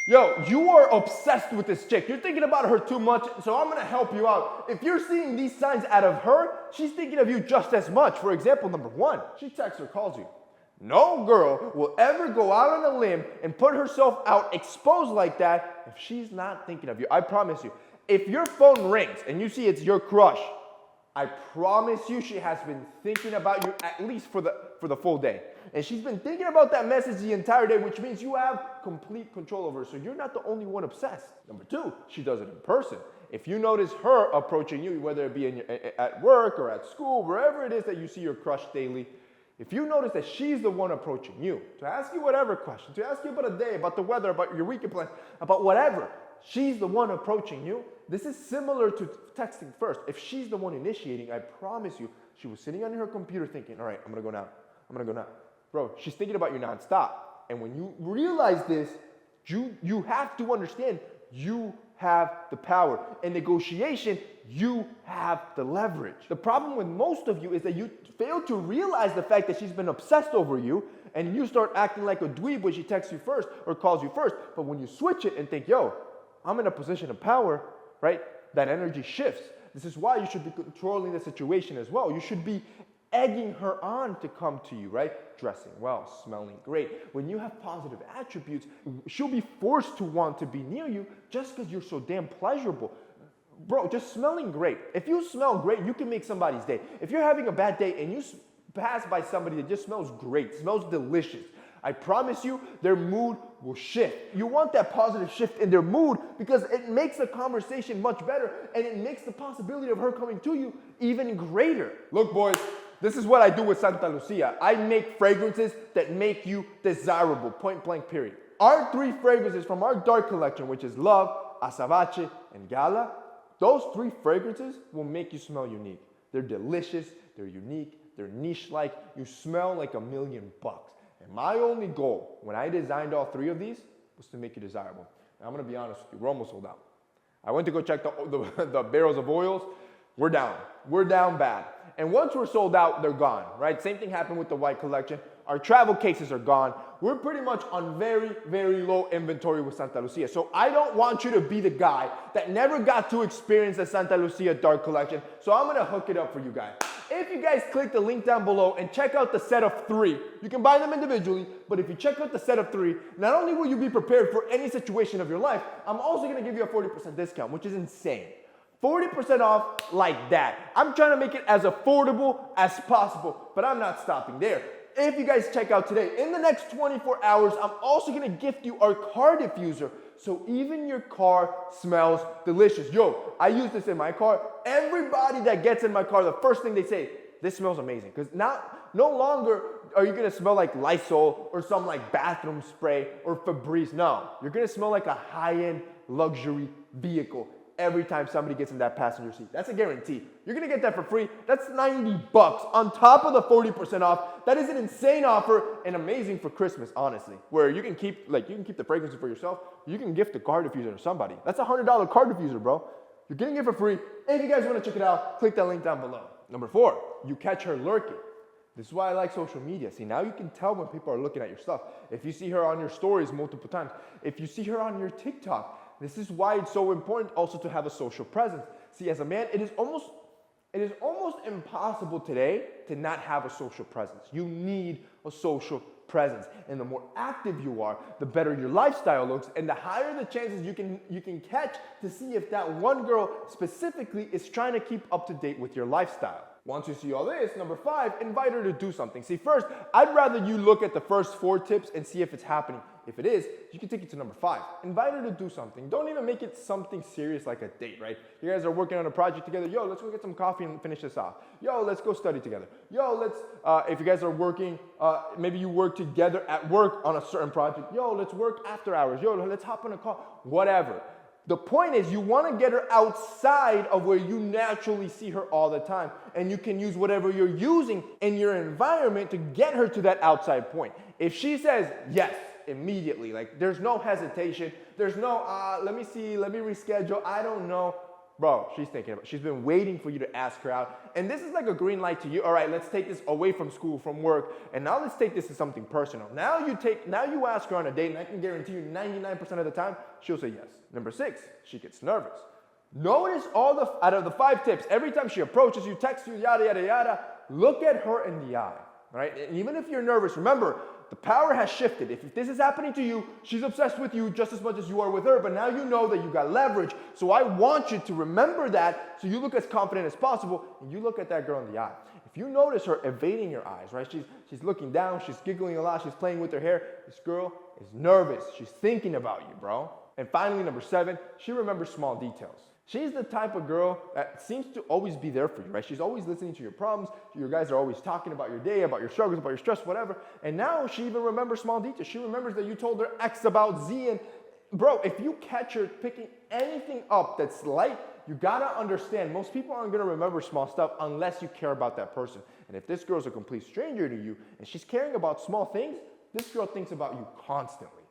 Yo, you are obsessed with this chick. You're thinking about her too much, so I'm gonna help you out. If you're seeing these signs out of her, she's thinking of you just as much. For example, number one, she texts or calls you. No girl will ever go out on a limb and put herself out exposed like that if she's not thinking of you. I promise you. If your phone rings and you see it's your crush, I promise you she has been thinking about you at least for the full day. And she's been thinking about that message the entire day, which means you have complete control over her. So you're not the only one obsessed. Number two, she does it in person. If you notice her approaching you, whether it be at work or at school, wherever it is that you see your crush daily, if you notice that she's the one approaching you to ask you whatever question, to ask you about a day, about the weather, about your weekend plans, about whatever, she's the one approaching you. This is similar to texting first. If she's the one initiating, I promise you, she was sitting on her computer thinking, all right, I'm gonna go now. I'm gonna go now. Bro, she's thinking about you nonstop. And when you realize this, you have to understand you have the power. In negotiation, you have the leverage. The problem with most of you is that you fail to realize the fact that she's been obsessed over you, and you start acting like a dweeb when she texts you first or calls you first. But when you switch it and think, yo, I'm in a position of power, right? That energy shifts. This is why you should be controlling the situation as well. You should be egging her on to come to you, right? Dressing well, smelling great. When you have positive attributes, she'll be forced to want to be near you just because you're so damn pleasurable. Bro, just smelling great. If you smell great, you can make somebody's day. If you're having a bad day and you pass by somebody that just smells great, smells delicious, I promise you, their mood will shift. You want that positive shift in their mood because it makes the conversation much better and it makes the possibility of her coming to you even greater. Look, boys, this is what I do with Santa Lucia. I make fragrances that make you desirable, point blank, period. Our three fragrances from our dark collection, which is Love, Azabache, and Gala, those three fragrances will make you smell unique. They're delicious, they're unique, they're niche-like. You smell like $1,000,000. And my only goal when I designed all three of these was to make you desirable. And I'm gonna be honest with you, we're almost sold out. I went to go check the barrels of oils. We're down. We're down bad. And once we're sold out, they're gone, right? Same thing happened with the white collection. Our travel cases are gone. We're pretty much on very, very low inventory with Santa Lucia. So I don't want you to be the guy that never got to experience the Santa Lucia dark collection. So I'm gonna hook it up for you guys. If you guys click the link down below and check out the set of three, you can buy them individually, but if you check out the set of three, not only will you be prepared for any situation of your life, I'm also gonna give you a 40% discount, which is insane. 40% off like that. I'm trying to make it as affordable as possible, but I'm not stopping there. If you guys check out today, in the next 24 hours, I'm also gonna gift you our car diffuser, so even your car smells delicious. Yo, I use this in my car. Everybody that gets in my car, the first thing they say, this smells amazing. Because no longer are you gonna smell like Lysol or some like bathroom spray or Febreze. No, you're gonna smell like a high-end luxury vehicle every time somebody gets in that passenger seat. That's a guarantee. You're gonna get that for free. That's $90 on top of the 40% off. That is an insane offer and amazing for Christmas, honestly. Where you can keep the fragrances for yourself. You can gift the car diffuser to somebody. That's a $100 car diffuser, bro. You're getting it for free. If you guys wanna check it out, click that link down below. Number 4, you catch her lurking. This is why I like social media. See, now you can tell when people are looking at your stuff. If you see her on your stories multiple times, if you see her on your TikTok, this is why it's so important also to have a social presence. See, as a man, it is almost impossible today to not have a social presence. You need a social presence. And the more active you are, the better your lifestyle looks, and the higher the chances you can catch to see if that one girl specifically is trying to keep up to date with your lifestyle. Once you see all this, number 5, invite her to do something. See, first, I'd rather you look at the first 4 tips and see if it's happening. If it is, you can take it to number 5. Invite her to do something. Don't even make it something serious like a date, right? You guys are working on a project together. Yo, let's go get some coffee and finish this off. Yo, let's go study together. Yo, let's, if you guys are working, maybe you work together at work on a certain project. Yo, let's work after hours. Yo, let's hop on a call. Whatever. The point is you want to get her outside of where you naturally see her all the time. And you can use whatever you're using in your environment to get her to that outside point. If she says yes, immediately, like there's no hesitation, there's no, let me see, let me reschedule, I don't know. bro, she's thinking about it. She's been waiting for you to ask her out. And this is like a green light to you. All right, let's take this away from school, from work, and now let's take this to something personal. Now you ask her on a date, and I can guarantee you 99% of the time, she'll say yes. Number 6, she gets nervous. Notice out of the 5 tips, every time she approaches you, texts you, yada, yada, yada, look at her in the eye, right? And even if you're nervous, remember, the power has shifted. If this is happening to you, she's obsessed with you just as much as you are with her, but now you know that you got leverage. So I want you to remember that so you look as confident as possible and you look at that girl in the eye. If you notice her evading your eyes, right? She's looking down, she's giggling a lot, she's playing with her hair. This girl is nervous. She's thinking about you, bro. And finally, number 7, she remembers small details. She's the type of girl that seems to always be there for you, right? She's always listening to your problems. You guys are always talking about your day, about your struggles, about your stress, whatever. And now she even remembers small details. She remembers that you told her X about Z. And bro, if you catch her picking anything up that's light, you gotta understand, most people aren't gonna remember small stuff unless you care about that person. And if this girl's a complete stranger to you and she's caring about small things, this girl thinks about you constantly.